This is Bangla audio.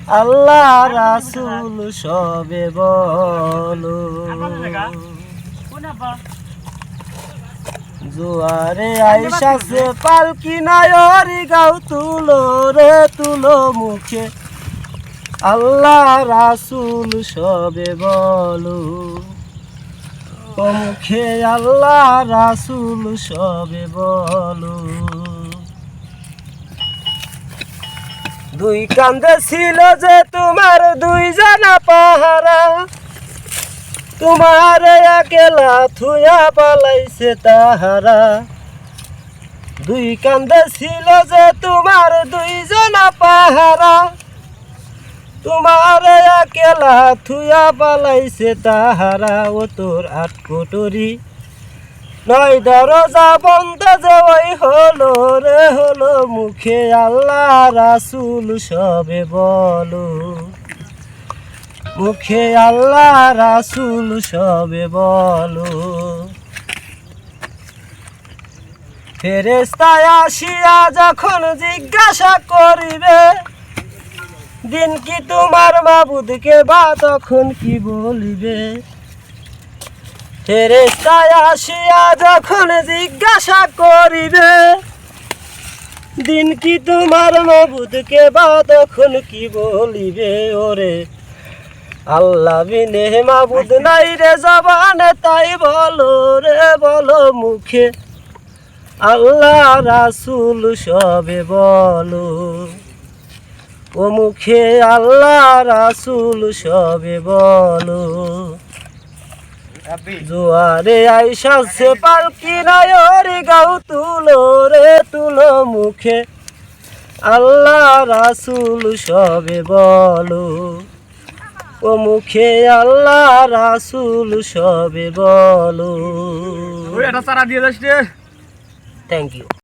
আল্লাহ রাসূল সবে বলো। জোয়ারে আইসাছে পালকি নায়রি গাও তুলো রে তুলো মুখে আল্লাহ রাসূল সবে বলো। ও মুখে আল্লাহ রাসূল সবে বলো। দুই কান্দে ছিল যে তোমার দুই জানা পাহারা, তোমার একলা থুয়া পালাইছে তাহারা। দুই কান্দে ছিল যে তোমার দুই জানা পাহারা, তোমার একলা থুয়া পালাইছে তাহারা। ও তোর আট কোটরি নয় দরজা বন্ধ যে ওই হলো রে হলো। মুখে আল্লাহ রাসূল সবে বলো। মুখে আল্লাহ রাসূল সবে বলো। ফেরেশতা আসিয়া যখন জিজ্ঞাসা করিবে, দিন কি তোমার মাবুদকে বা তখন কি বলিবে। ফেরেশতা আসিয়া যখন জিজ্ঞাসা করিবে, দিন কি তোমার মাবুদকে বা তখন কি বলিবে। ওরে আল্লাহ বিনে মাবুদ নাই রে জবানে তাই বলো রে বলো। মুখে আল্লাহ রাসূল সবে বলো। ও মুখে আল্লাহ রাসূল সবে বলো। জোয়ারে আইসাছে পালকি নায়রি গাও তুলো রে তুলো। মুখে আল্লাহ রাসূল সবে বলো। ও মুখে আল্লাহ রাসূল সবে বলো। ওই এটা চারা দিয়ে যাস রে। Thank you.